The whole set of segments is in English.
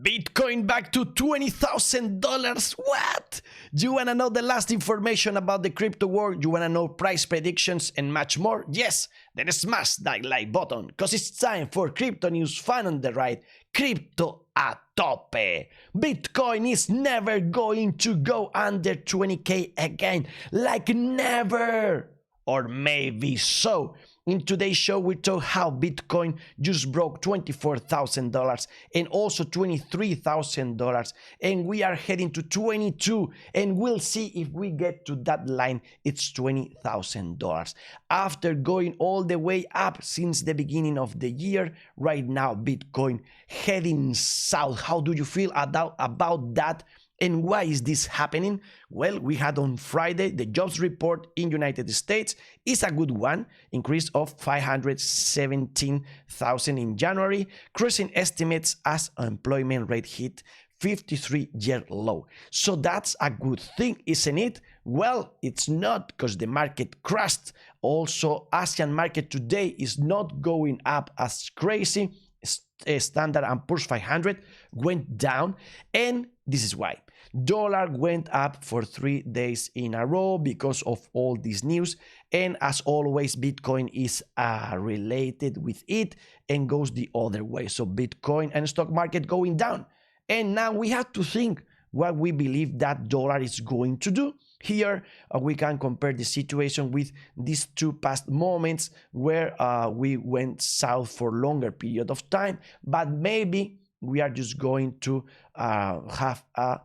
Bitcoin back to $20,000. What? You want to know the last information about the crypto world? You want to know price predictions and much more? Yes, then smash that like button, because it's time for crypto news fun on the right. Crypto a tope. Bitcoin is never going to go under 20K again. Like never. Or maybe so. In today's show, we talk how Bitcoin just broke $24,000 and also $23,000, and we are heading to 22, and we'll see if we get to that line. It's $20,000. After going all the way up since the beginning of the year, right now Bitcoin heading south. How do you feel about that? And why is this happening? Well, we had on Friday the jobs report in United States. Is a good one, increase of 517,000 in January, cruising estimates as unemployment rate hit 53-year low. So that's a good thing, isn't it? Well, it's not, because the market crashed. Also, Asian market today is not going up as crazy. Standard & Poor's 500 went down, and this is why. Dollar went up for 3 days in a row because of all this news, and as always Bitcoin is related with it and goes the other way. So Bitcoin and stock market going down, and now we have to think what we believe that dollar is going to do. Here we can compare the situation with these two past moments where we went south for longer period of time, but maybe we are just going to have a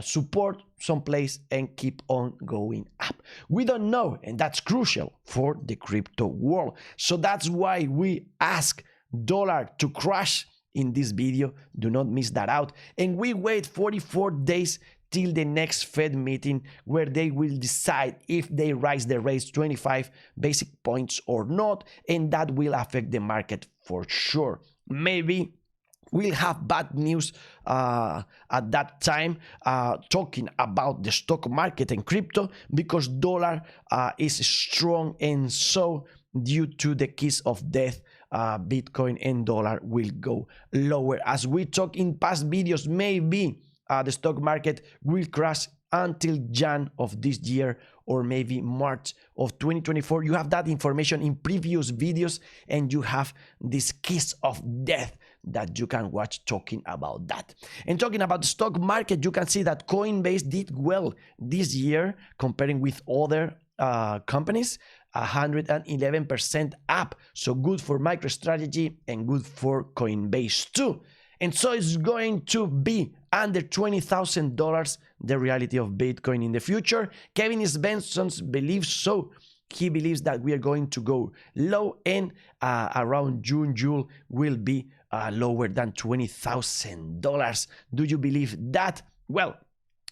support someplace and keep on going up. We don't know, and that's crucial for the crypto world. So that's why we ask dollar to crash in this video. Do not miss that out. And we wait 44 days till the next Fed meeting, where they will decide if they raise the rates 25 basic points or not, and that will affect the market for sure. Maybe we'll have bad news at that time, talking about the stock market and crypto, because dollar is strong, and so due to the kiss of death, Bitcoin and dollar will go lower. As we talked in past videos, maybe the stock market will crash until Jan of this year, or maybe March of 2024. You have that information in previous videos, and you have this kiss of death that you can watch talking about that. And talking about the stock market, you can see that Coinbase did well this year comparing with other companies, 111% up. So good for MicroStrategy and good for Coinbase too. And so it's going to be under $20,000, the reality of Bitcoin in the future. Kevin Svensson believes so. He believes that we are going to go low, and around June, July will be lower than $20,000. Do you believe that? Well,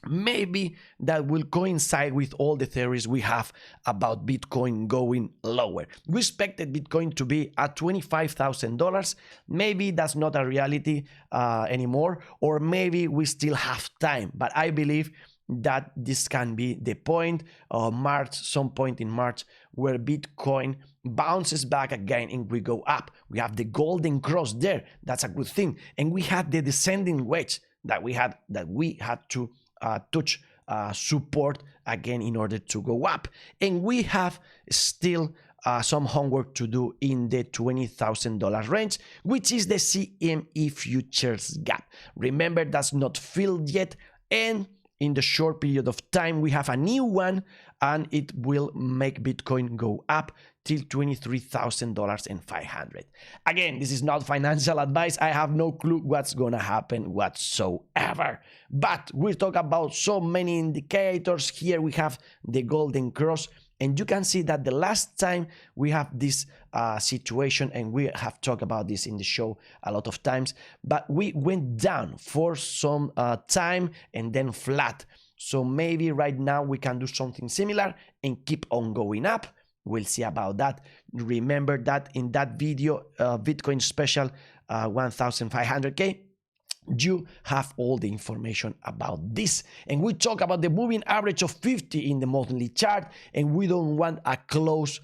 maybe that will coincide with all the theories we have about Bitcoin going lower. We expected Bitcoin to be at $25,000. Maybe that's not a reality anymore, or maybe we still have time. But I believe that this can be the point of March, some point in March, where Bitcoin bounces back again and we go up. We have the golden cross there. That's a good thing. And we had the descending wedge that we had to touch support again in order to go up. And we have still some homework to do in the $20,000 range, which is the CME futures gap. Remember, that's not filled yet, and in the short period of time we have a new one, and it will make Bitcoin go up till $23,500. Again, this is not financial advice. I have no clue what's gonna happen whatsoever, but we talk about so many indicators. Here we have the golden cross, and you can see that the last time we have this situation, and we have talked about this in the show a lot of times, but we went down for some time and then flat. So maybe right now we can do something similar and keep on going up. We'll see about that. Remember that in that video, Bitcoin special 1,500K, you have all the information about this. And we talk about the moving average of 50 in the monthly chart, and we don't want a close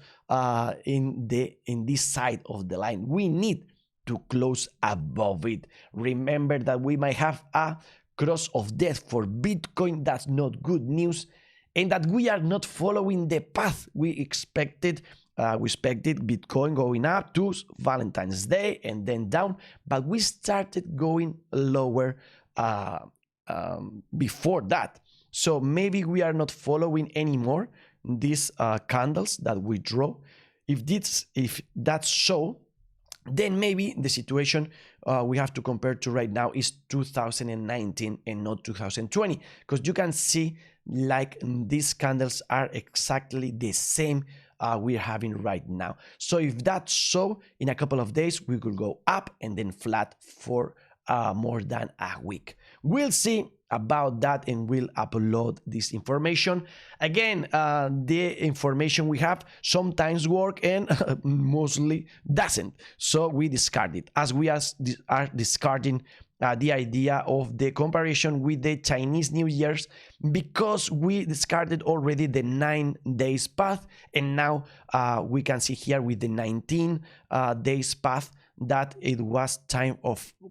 in this side of the line. We need to close above it. Remember that we might have a cross of death for Bitcoin. That's not good news, and that we are not following the path we expected. We expected Bitcoin going up to Valentine's Day and then down, but we started going lower before that. So maybe we are not following anymore these candles that we draw. If that's so, then maybe the situation we have to compare to right now is 2019 and not 2020, because you can see like these candles are exactly the same we're having right now. So if that's so, in a couple of days we will go up and then flat for more than a week. We'll see about that and we'll upload this information. Again, the information we have sometimes work and mostly doesn't, so we discard it, as we are discarding the idea of the comparison with the Chinese New Year's, because we discarded already the 9 days path, and now we can see here with the 19 days path that it was time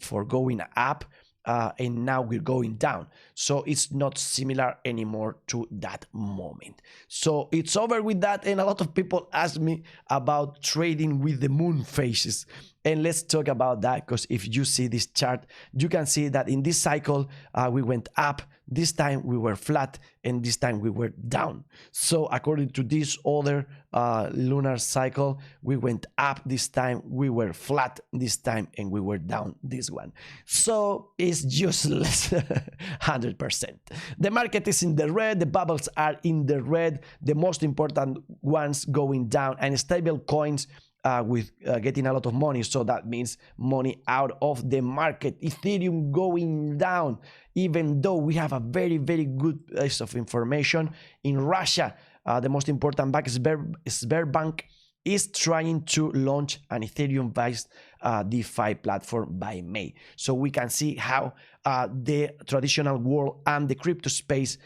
for going up, and now we're going down. So it's not similar anymore to that moment. So it's over with that, and a lot of people ask me about trading with the moon phases. And let's talk about that, because if you see this chart, you can see that in this cycle we went up, this time we were flat, and this time we were down. So according to this other lunar cycle, we went up this time, we were flat this time, and we were down this one. So it's useless 100%. The market is in the red, the bubbles are in the red, the most important ones going down, and stable coins with getting a lot of money. So that means money out of the market. Ethereum going down, even though we have a very, very good piece of information. In Russia, the most important bank, Sberbank, is trying to launch an Ethereum-based DeFi platform by May. So we can see how the traditional world and the crypto space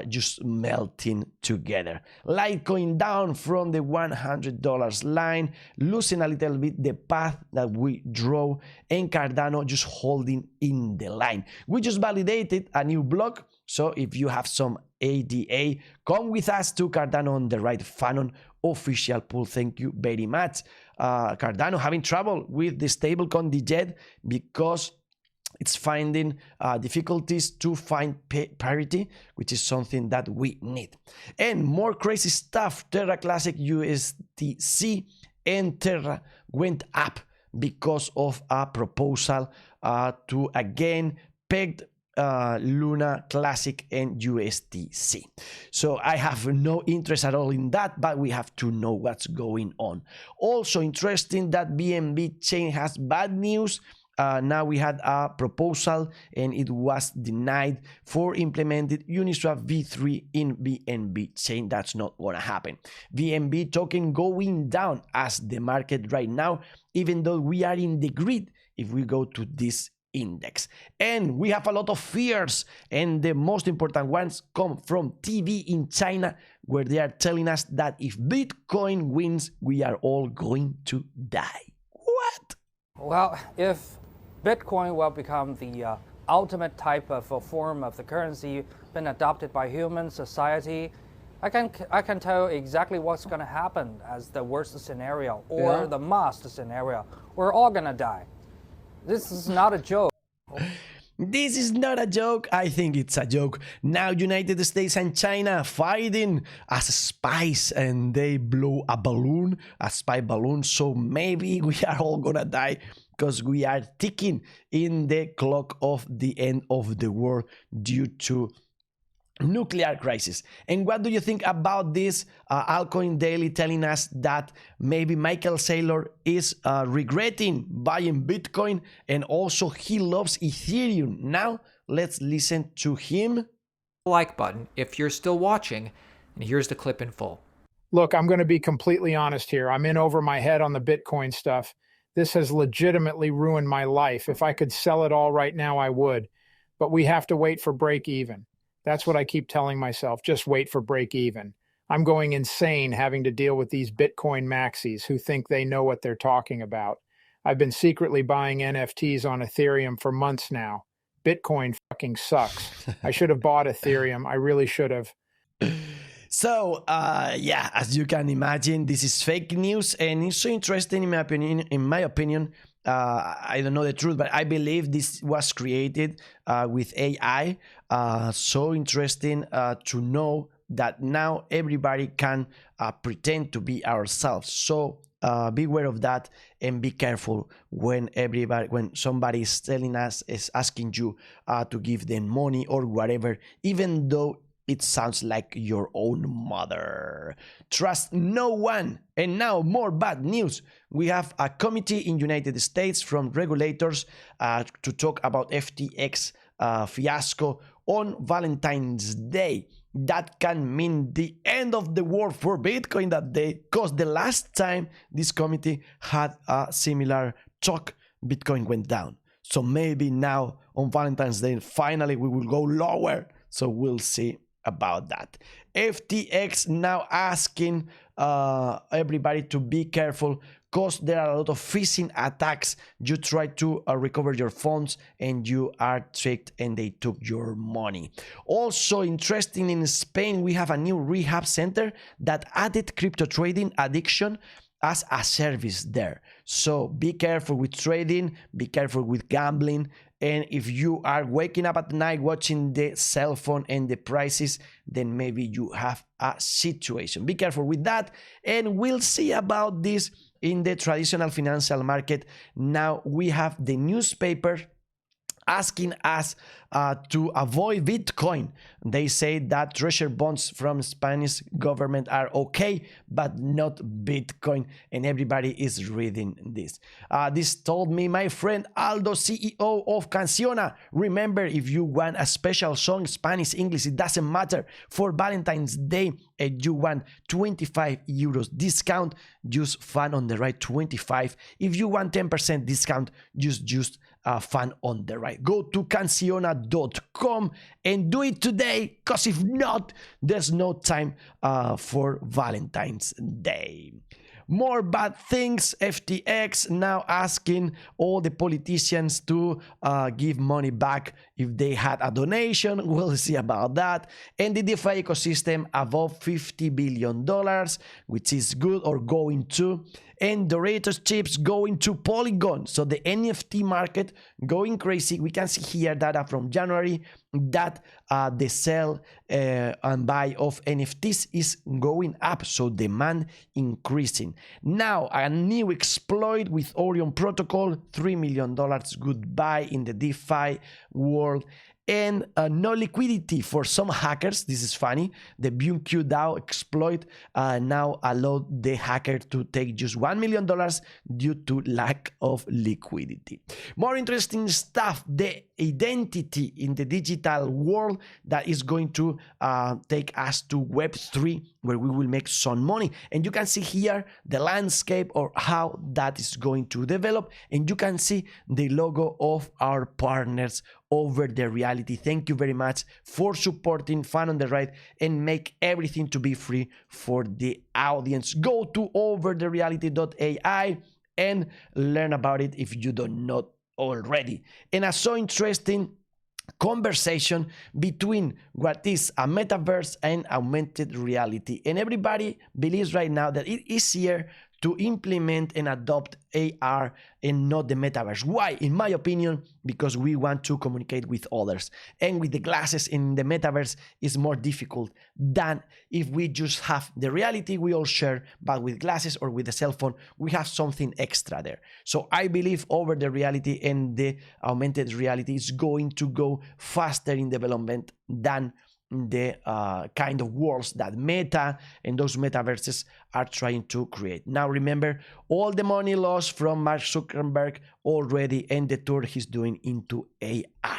just melting together. Litecoin down from the $100 line, losing a little bit the path that we draw, and Cardano just holding in the line. We just validated a new block, so if you have some ADA, come with us to Cardano on the right Fanon official pool. Thank you very much. Cardano having trouble with the stablecoin DJET because it's finding difficulties to find parity, which is something that we need. And more crazy stuff, Terra Classic USDC and Terra went up because of a proposal to again peg Luna Classic and USDC. So I have no interest at all in that, but we have to know what's going on. Also interesting that BNB chain has bad news. Now we had a proposal and it was denied for implemented Uniswap v3 in BNB chain. That's not gonna happen. BNB token going down as the market right now, even though we are in the grid if we go to this index. And we have a lot of fears, and the most important ones come from TV in China, where they are telling us that if Bitcoin wins, we are all going to die. What? Well, if Bitcoin will become the ultimate type of a form of the currency been adopted by human society, I can tell exactly what's going to happen as the worst scenario, or the must scenario. We're all going to die. This is not a joke. This is not a joke. I think it's a joke. Now United States and China fighting as spies, and they blew a balloon, a spy balloon. So maybe we are all gonna die because we are ticking in the clock of the end of the world due to nuclear crisis. And what do you think about this? Altcoin Daily telling us that maybe Michael Saylor is regretting buying Bitcoin, and also he loves Ethereum. Now let's listen to him. Like button if you're still watching, and here's the clip in full. Look, I'm going to be completely honest here. I'm in over my head on the Bitcoin stuff. This has legitimately ruined my life. If I could sell it all right now, I would. But we have to wait for break even. That's what I keep telling myself. Just wait for break even. I'm going insane having to deal with these Bitcoin maxis who think they know what they're talking about. I've been secretly buying NFTs on Ethereum for months now. Bitcoin fucking sucks. I should have bought Ethereum. I really should have. So, yeah, as you can imagine, this is fake news, and it's so interesting in my opinion. I don't know the truth, but I believe this was created with AI. So interesting to know that now everybody can pretend to be ourselves. So be aware of that and be careful when somebody is telling us, is asking you to give them money or whatever, even though it sounds like your own mother. Trust no one. And now more bad news. We have a committee in United States from regulators to talk about FTX fiasco on Valentine's Day. That can mean the end of the world for Bitcoin that day, because the last time this committee had a similar talk, Bitcoin went down. So maybe now on Valentine's Day, finally we will go lower. So we'll see about that. FTX now asking everybody to be careful, because there are a lot of phishing attacks. You try to recover your funds and you are tricked and they took your money. Also interesting, in Spain we have a new rehab center that added crypto trading addiction as a service there. So be careful with trading, be careful with gambling, and if you are waking up at night watching the cell phone and the prices, then maybe you have a situation. Be careful with that, and we'll see about this in the traditional financial market. Now we have the newspaper asking us to avoid Bitcoin. They say that treasury bonds from Spanish government are okay, but not Bitcoin, and everybody is reading this. This told me my friend Aldo, CEO of Canciona. Remember, if you want a special song, Spanish, English, it doesn't matter, for Valentine's Day, and you want 25 euros discount, use Fun on the Right 25. If you want 10% discount, use Fun on the Right. Go to canciona.com and do it today, because if not, there's no time for Valentine's Day. More bad things. FTX now asking all the politicians to give money back if they had a donation. We'll see about that. And the DeFi ecosystem above $50 billion, which is good, or going to. And Doritos chips going to Polygon. So the NFT market going crazy. We can see here data from January that the sell and buy of NFTs is going up. So demand increasing. Now a new exploit with Orion protocol, $3 million goodbye in the DeFi world. And no liquidity for some hackers. This is funny. The BunQ DAO exploit now allowed the hacker to take just $1 million due to lack of liquidity. More interesting stuff, the identity in the digital world that is going to take us to Web3, where we will make some money. And you can see here the landscape or how that is going to develop. And you can see the logo of our partners Over the Reality. Thank you very much for supporting Fun on the Right and make everything to be free for the audience. Go to overthereality.ai and learn about it if you don't know already. And a so interesting conversation between what is a metaverse and augmented reality. And everybody believes right now that it is easier to implement and adopt AR and not the metaverse. Why? In my opinion, because we want to communicate with others. And with the glasses in the metaverse, it's more difficult than if we just have the reality we all share, but with glasses or with the cell phone, we have something extra there. So I believe over the reality and the augmented reality is going to go faster in development than the kind of worlds that Meta and those metaverses are trying to create. Now remember, all the money lost from Mark Zuckerberg already and the tour he's doing into AI.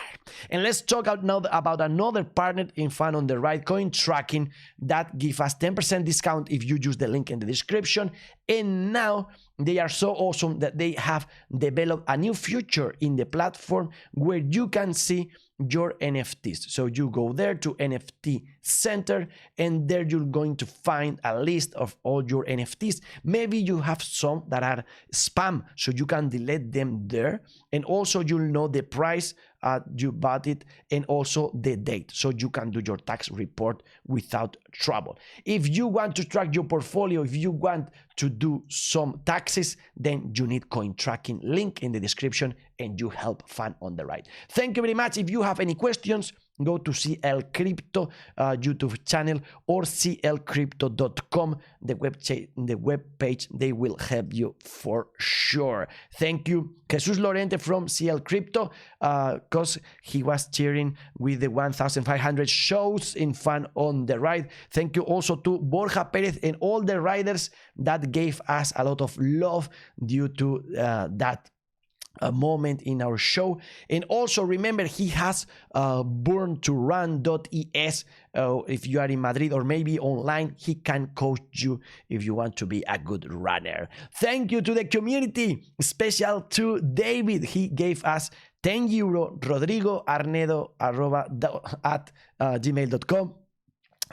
And let's talk now about another partner in Fun on the Right, Coin Tracking, that give us 10% discount if you use the link in the description. And now they are so awesome that they have developed a new feature in the platform where you can see your NFTs. So you go there to NFT Center, and there you're going to find a list of all your NFTs. Maybe you have some that are spam, so you can delete them there. And also you'll know the price you bought it, and also the date, so you can do your tax report without trouble. If you want to track your portfolio, if you want to do some taxes, then you need coin tracking, link in the description, and you help Fun on the Right. Thank you very much. If you have any questions, go to CL Crypto YouTube channel or clcrypto.com, the web page. They will help you for sure. Thank you, Jesus Lorente from CL Crypto, because he was cheering with the 1,500 shows in Fun on the Right. Thank you also to Borja Perez and all the riders that gave us a lot of love due to that a moment in our show. And also remember, he has born2run.es. If you are in Madrid or maybe online, he can coach you if you want to be a good runner. Thank you to the community, special to David. He gave us 10 euro. Rodrigo Arnedo at gmail.com.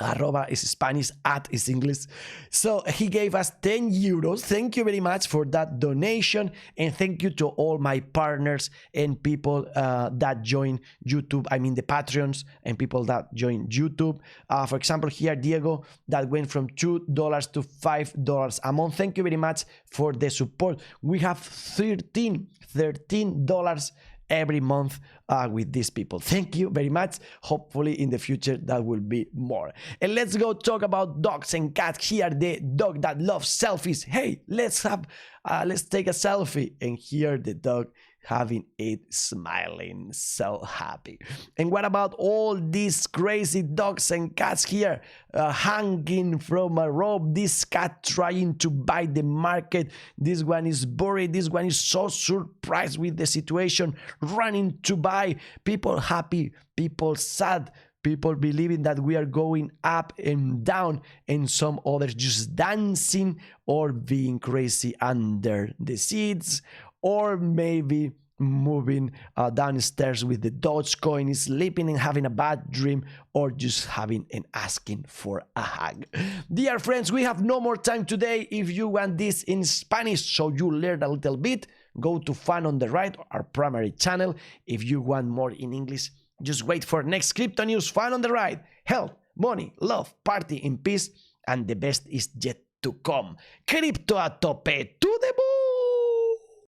Arroba is Spanish, at is English. So he gave us 10 euros. Thank you very much for that donation. And thank you to all my partners and people that join YouTube. I mean the Patreons and people that join YouTube. For example, here Diego, that went from $2 to $5 a month. Thank you very much for the support. We have $13 every month with these people. Thank you very much. Hopefully in the future that will be more. And let's go talk about dogs and cats. Here the dog that loves selfies. Hey, let's take a selfie. And here the dog having it, smiling, so happy. And what about all these crazy dogs and cats here hanging from a rope? This cat trying to buy the market. This one is buried. This one is so surprised with the situation, running to buy. People happy, people sad, people believing that we are going up and down, and some others just dancing or being crazy under the seats, or maybe moving downstairs with the Dogecoin, sleeping and having a bad dream, or just having and asking for a hug. Dear friends, we have no more time today. If you want this in Spanish so you learn a little bit, go to Fun on the Right, our primary channel. If you want more in English, just wait for next crypto news. Fun on the Right. Health, money, love, party in peace, and the best is yet to come. Crypto a tope to the